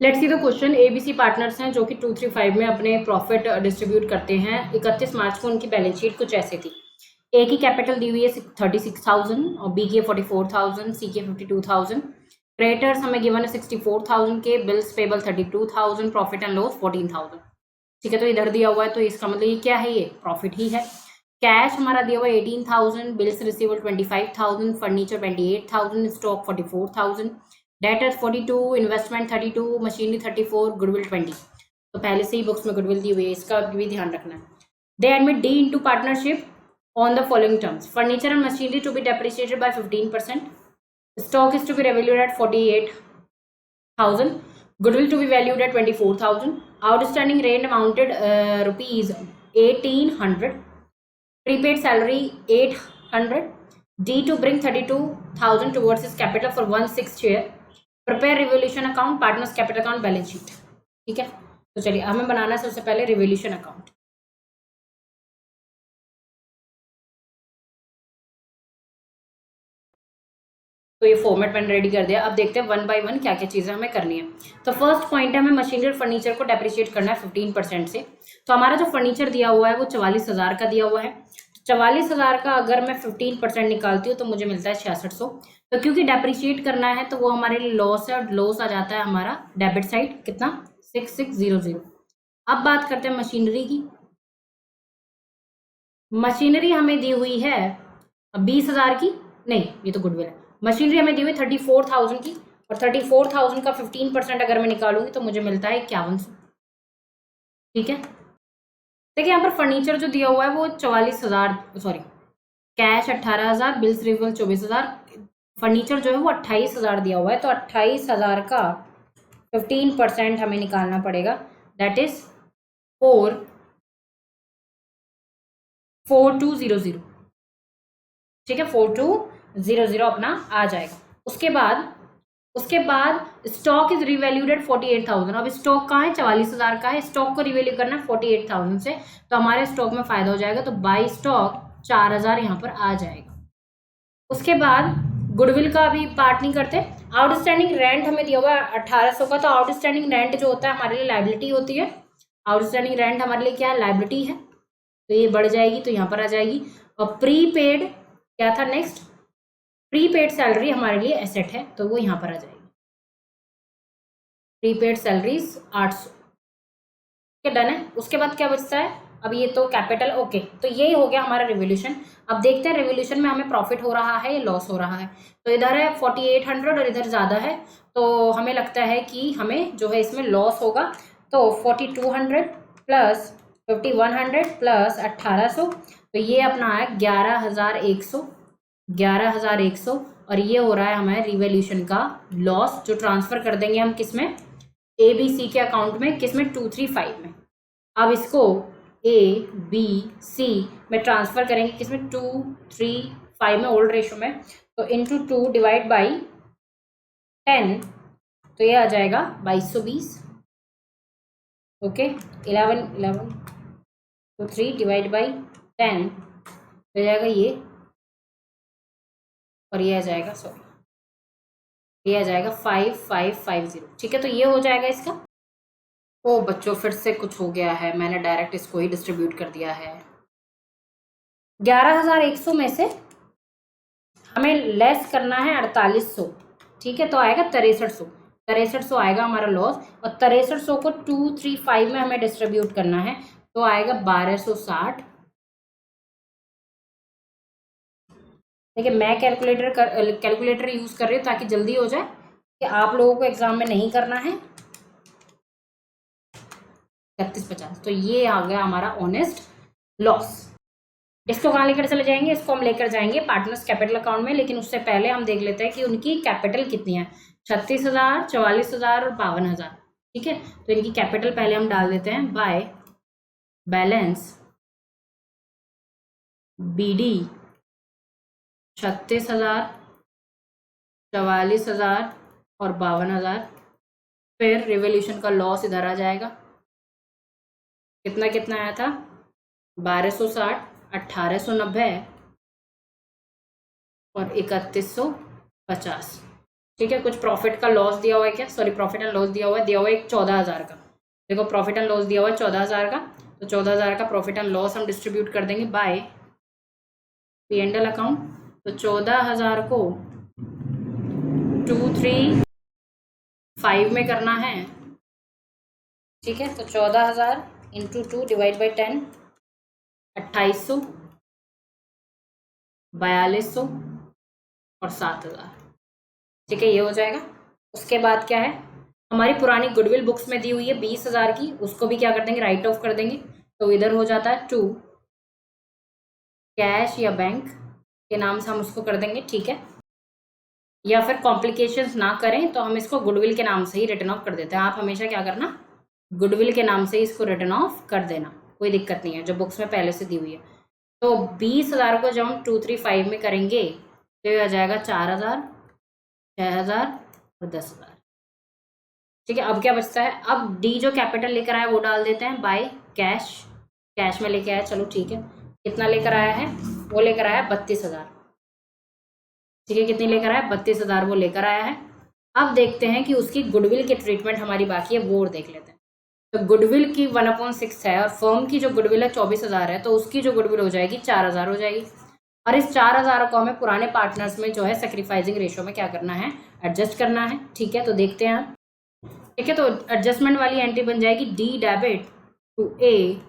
Let's see the question. ABC partners हैं जो कि 235 में अपने प्रॉफिट डिस्ट्रीब्यूट करते हैं। 31 मार्च को उनकी बैलेंस शीट कुछ ऐसे थी। ए की कैपिटल दी हुई है 36,000 और बी की 44,000, सी की 52,000। क्रेडिटर्स हमें गिवन है 64,000 के, bills payable 32,000, profit and loss 14,000। ठीक है, तो इधर दिया हुआ है तो इसका मतलब ये क्या है, ये प्रॉफिट ही है। कैश हमारा दिया हुआ है 18,000, bills receivable 25,000, furniture 28,000, stock 44,000, debtors 42, investment 32, machinery 34, goodwill 20। तो पहले से ही बुक्स में गुडविल दी हुई है, इसका भी ध्यान रखना है। दे admit D into partnership on the following terms: furniture and machinery to be depreciated by 15%, stock is to be revalued at 48,000, goodwill to be valued at 24,000, outstanding rent amounted rupees 1,800, prepaid salary 800, D to bring 32,000 towards his capital for 1/6 share, prepare revaluation account, partners capital account, balance sheet। ठीक है, तो चलिए हमें बनाना है सबसे पहले revolution account. तो ये फॉर्मेट मैंने रेडी कर दिया। अब देखते हैं वन बाय वन क्या क्या चीज़ें हमें करनी है। तो फर्स्ट पॉइंट है, हमें मशीनरी और फर्नीचर को डेप्रिशिएट करना है 15% से। तो हमारा जो फर्नीचर दिया हुआ है वो 44,000 का दिया हुआ है। 44,000 का अगर मैं 15% निकालती हूँ तो मुझे मिलता है 6600। तो क्योंकि डेप्रिशिएट करना है तो वो हमारे लिए लॉस है, और लॉस आ जाता है हमारा डेबिट साइड कितना, 6600। अब बात करते हैं मशीनरी की। मशीनरी हमें दी हुई है 20,000 की, नहीं ये तो गुडविल है। मशीनरी हमें दी हुई 34,000 की, और 34,000 का 15% अगर मैं निकालूंगी तो मुझे मिलता है 5100। ठीक है, देखिए यहाँ पर फर्नीचर जो दिया हुआ है वो 44,000, sorry cash 18,000, bills receivable 24,000, furniture जो है वो 28,000 दिया हुआ है। तो 28,000 का 15% हमें निकालना पड़ेगा, दैट इज 4200। ठीक है, 4200 अपना आ जाएगा। उसके बाद स्टॉक इज रिवैल्यूड 48,000। अब स्टॉक कहाँ है, 44,000 का है, स्टॉक को रिवैल्यू करना है 48,000 से, तो हमारे स्टॉक में फायदा हो जाएगा। तो बाई स्टॉक 4,000 यहाँ पर आ जाएगा। उसके बाद गुडविल का अभी पार्ट नहीं करते। आउटस्टैंडिंग रेंट हमें दिया हुआ है 1800 का। तो आउटस्टैंडिंग रेंट जो होता है हमारे लिए लाइबिलिटी होती है। आउटस्टैंडिंग रेंट हमारे लिए क्या है, लाइबिलिटी है, तो ये बढ़ जाएगी तो यहाँ पर आ जाएगी। और प्रीपेड क्या था नेक्स्ट, प्रीपेड सैलरी हमारे लिए एसेट है, तो वो यहाँ पर आ जाएगी। Prepaid salaries 800। क्या डन है। उसके बाद क्या बचता है, अब ये तो कैपिटल, ओके, तो यही हो गया हमारा रिवोल्यूशन। अब देखते हैं रिवोल्यूशन में हमें प्रॉफिट हो रहा है या लॉस हो रहा है। तो इधर है 4800 और इधर ज़्यादा है, तो हमें लगता है कि हमें जो है इसमें लॉस होगा। तो 4200 प्लस 5100 प्लस 1800, तो ये अपना है 11,100, 11,100, और ये हो रहा है हमारे रिवोल्यूशन का लॉस, जो ट्रांसफर कर देंगे हम किस में, ए बी सी के अकाउंट में, किस में, 235 में। अब इसको ए बी सी में ट्रांसफर करेंगे किसमें, 235 में, ओल्ड रेशो में। तो इंटू 2 डिवाइड बाई 10, तो ये आ जाएगा 2220। ओके, 11 तो 3 डिवाइड बाई 10 हो जाएगा ये, और ये आ जाएगा, सॉरी ये आ जाएगा 5550। ठीक है, तो ये हो जाएगा इसका। ओ बच्चों, फिर से कुछ हो गया है, मैंने डायरेक्ट इसको ही डिस्ट्रीब्यूट कर दिया है। 11,100 में से हमें लेस करना है 4800। ठीक है, तो आएगा 6300। 6300 आएगा हमारा लॉस, और 6300 को 235 में हमें डिस्ट्रीब्यूट करना है, तो आएगा 1260। देखिए मैं कैलकुलेटर यूज कर रही हूँ ताकि जल्दी हो जाए, कि आप लोगों को एग्जाम में नहीं करना है। 3150, तो ये आ गया हमारा ऑनेस्ट लॉस। इसको कहाँ लेकर चले जाएंगे, इसको हम लेकर जाएंगे पार्टनर्स कैपिटल अकाउंट में, लेकिन उससे पहले हम देख लेते हैं कि उनकी कैपिटल कितनी है। 36,000, 44,000 और 52,000। ठीक है, तो इनकी कैपिटल पहले हम डाल देते हैं बाय बैलेंस बीडी। 36,000, 44,000 और 52,000। फिर रिवोल्यूशन का लॉस इधर आ जाएगा, कितना कितना आया था, 1260, 1890 और 3150। ठीक है, कुछ प्रॉफिट का लॉस दिया हुआ है क्या, सॉरी प्रॉफिट एंड लॉस दिया हुआ है एक 14,000 का। देखो प्रॉफिट एंड लॉस दिया हुआ है 14,000 का, तो 14,000 का प्रॉफिट एंड लॉस हम डिस्ट्रीब्यूट कर देंगे बाय P&L अकाउंट। तो 14,000 को 235 में करना है, ठीक है। तो 14,000 इंटू 2 डिवाइड बाई 10, 2,800, 4,200 और 7,000, ठीक है, ये हो जाएगा। उसके बाद क्या है, हमारी पुरानी गुडविल बुक्स में दी हुई है 20,000 की, उसको भी क्या कर देंगे, राइट ऑफ कर देंगे। तो इधर हो जाता है टू कैश या बैंक के नाम से हम उसको कर देंगे, ठीक है। या फिर कॉम्प्लिकेशंस ना करें तो हम इसको गुडविल के नाम से ही रिटर्न ऑफ कर देते हैं। आप हमेशा क्या करना, गुडविल के नाम से ही इसको रिटर्न ऑफ कर देना, कोई दिक्कत नहीं है, जो बुक्स में पहले से दी हुई है। तो 20,000 को जब हम 235 में करेंगे तो ये आ जाएगा 4,000, 6,000 और 10,000, ठीक है। अब क्या बचता है, अब डी जो कैपिटल लेकर आया वो डाल देते हैं बाय कैश, कैश में लेके आया, चलो ठीक है। कितना लेकर आया है, वो लेकर आया 32,000, ठीक है। कितनी लेकर आया, 32,000 वो लेकर आया है। अब देखते हैं कि उसकी गुडविल की ट्रीटमेंट हमारी बाकी है, वो देख लेते हैं। तो गुडविल की 1/6 है और फर्म की जो गुडविल है 24,000 है, तो उसकी जो गुडविल हो जाएगी 4,000 हो जाएगी। और इस 4,000 को हमें पुराने पार्टनर्स में जो है सेक्रीफाइसिंग रेशियो में क्या करना है, एडजस्ट करना है, ठीक है। तो देखते हैं, ठीक है। तो एडजस्टमेंट वाली एंट्री बन जाएगी D debit to A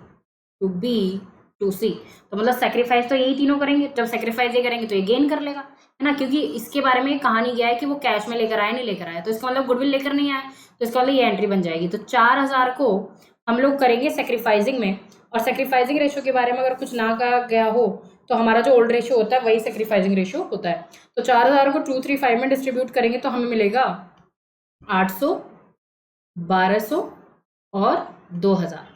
to B to C. तो मतलब सेक्रीफाइस तो यही तीनों करेंगे, जब सेक्रीफाइस ये करेंगे तो ये गेन कर लेगा, है ना, क्योंकि इसके बारे में कहा नहीं गया है कि वो कैश में लेकर आया नहीं लेकर आया, तो इसका मतलब गुडविल लेकर नहीं आया, तो इसका मतलब ये एंट्री बन जाएगी। तो 4,000 को हम लोग करेंगे सेक्रीफाइसिंग में, और सेक्रीफाइसिंग रेशियो के बारे में अगर कुछ ना कहा गया हो तो हमारा जो ओल्ड रेशियो होता है वही सेक्रीफाइसिंग रेशियो होता है। तो 4,000 को 235 में डिस्ट्रीब्यूट करेंगे तो हमें मिलेगा 800, 1,200 और 2,000,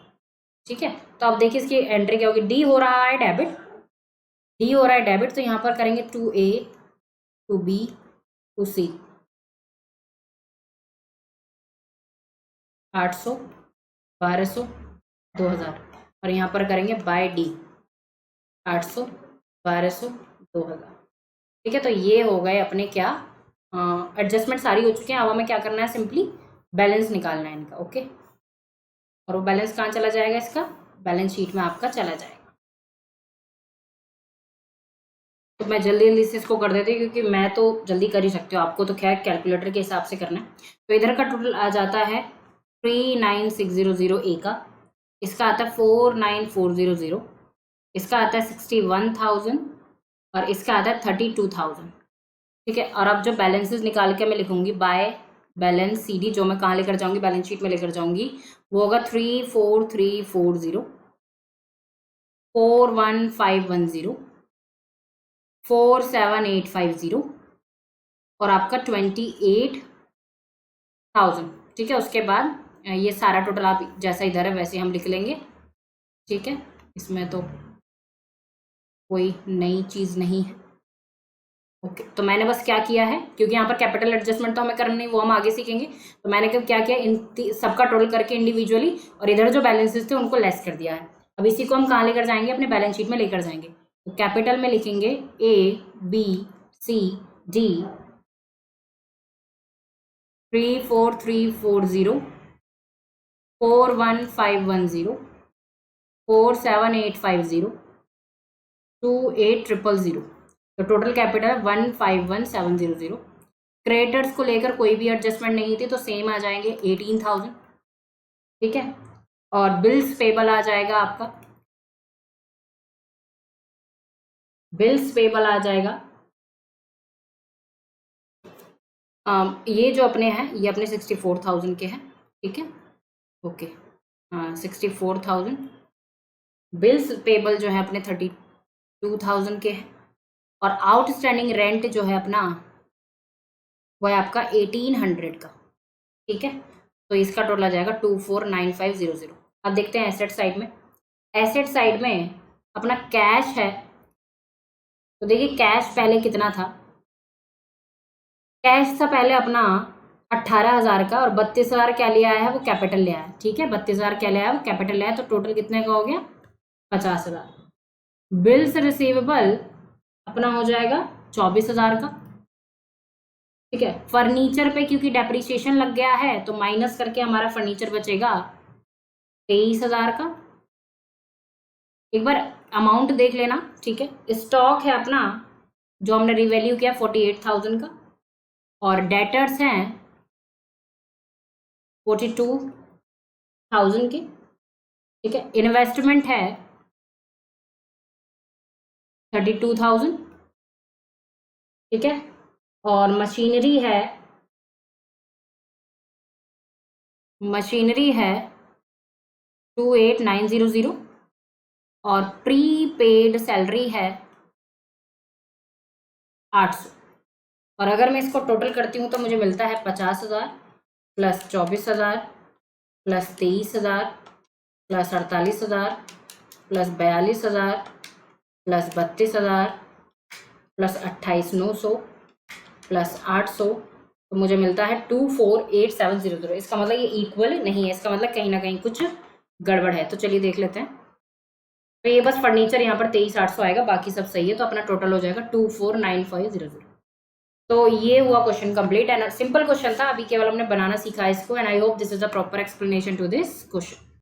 ठीक है। तो अब देखिए इसकी एंट्री क्या होगी, डी हो रहा है डेबिट, डी हो रहा है डेबिट, तो यहाँ पर करेंगे 2A to B to C, 800, 1,200, 2,000, और यहाँ पर करेंगे बाय डी 800, 1,200, 2,000, ठीक है। तो ये हो गए अपने क्या, एडजस्टमेंट सारी हो चुकी हैं। अब हमें क्या करना है, सिंपली बैलेंस निकालना है इनका, ओके। और वो बैलेंस कहाँ चला जाएगा, इसका बैलेंस शीट में आपका चला जाएगा। तो मैं जल्दी से इसको कर देती हूँ क्योंकि मैं तो जल्दी कर ही सकती हूँ, आपको तो खैर कैलकुलेटर के हिसाब से करना है। तो इधर का टोटल आ जाता है 39,600 ए का, इसका आता है 49,400, इसका आता है 61,000 और इसका आता है 32,000, ठीक है। और अब जो बैलेंसेस निकाल के मैं लिखूंगी बाय बैलेंस CD, जो मैं कहाँ लेकर जाऊंगी, बैलेंस शीट में लेकर जाऊंगी, वो होगा 34,340, 41,510, 47,850 और आपका 28,000, ठीक है। उसके बाद ये सारा टोटल आप जैसा इधर है वैसे हम लिख लेंगे, ठीक है। इसमें तो कोई नई चीज़ नहीं है, ओके। तो मैंने बस क्या किया है, क्योंकि यहाँ पर कैपिटल एडजस्टमेंट तो हमें करना नहीं, वो हम आगे सीखेंगे, तो मैंने क्या किया, इन सबका टोटल करके इंडिविजुअली और इधर जो बैलेंसेस थे उनको लेस कर दिया है। अब इसी को हम कहाँ लेकर जाएंगे, अपने बैलेंस शीट में लेकर जाएंगे। तो कैपिटल में लिखेंगे ABCD 34,340, 41,510, 47,850, 28,000, तो टोटल कैपिटल 151,700। क्रेडिटर्स को लेकर कोई भी एडजस्टमेंट नहीं थी तो सेम आ जाएंगे 18,000, ठीक है। और बिल्स पेबल आ जाएगा आपका, बिल्स पेबल आ जाएगा, ये जो अपने हैं ये अपने 64,000 के हैं, ठीक है, ओके। 64,000, बिल्स पेबल जो है अपने 32,000 के हैं, और आउटस्टैंडिंग रेंट जो है अपना वो है आपका 1,800 का, ठीक है। तो इसका टोटल आ जाएगा 24,9500। अब देखते हैं एसेट साइड में, एसेट साइड में अपना कैश है, तो देखिए कैश पहले कितना था, कैश था पहले अपना 18,000 का, और 32,000 क्या लिया है, वो कैपिटल लिया है, ठीक है। 32,000 क्या लिया है, वो कैपिटल लिया है, तो टोटल कितने का हो गया, 50,000। बिल्स रिसीवेबल अपना हो जाएगा 24,000 का, ठीक है। फर्नीचर पे क्योंकि डेप्रिसिएशन लग गया है तो माइनस करके हमारा फर्नीचर बचेगा 23,000 का। एक बार अमाउंट देख लेना, ठीक है। स्टॉक है अपना जो हमने रिवैल्यू किया 48,000 का, और डेटर्स हैं 42,000 के, ठीक है। इन्वेस्टमेंट है 32,000, ठीक है। और मशीनरी है 28,900, और प्री पेड सैलरी है 800। और अगर मैं इसको टोटल करती हूँ तो मुझे मिलता है 50,000 plus 24,000 plus 23,000 plus 48,000 plus 42,000 plus 32,000 plus 28,900 plus 800, तो मुझे मिलता है 24,8700। इसका मतलब ये इक्वल नहीं है, इसका मतलब कहीं ना कहीं कुछ गड़बड़ है। तो चलिए देख लेते हैं। तो ये बस फर्नीचर यहाँ पर 23,800 आएगा, बाकी सब सही है, तो अपना टोटल हो जाएगा 24,9500। तो ये हुआ question complete. And simple question था, अभी केवल हमने बनाना सीखा है इसको। And I hope this is a proper explanation to this question.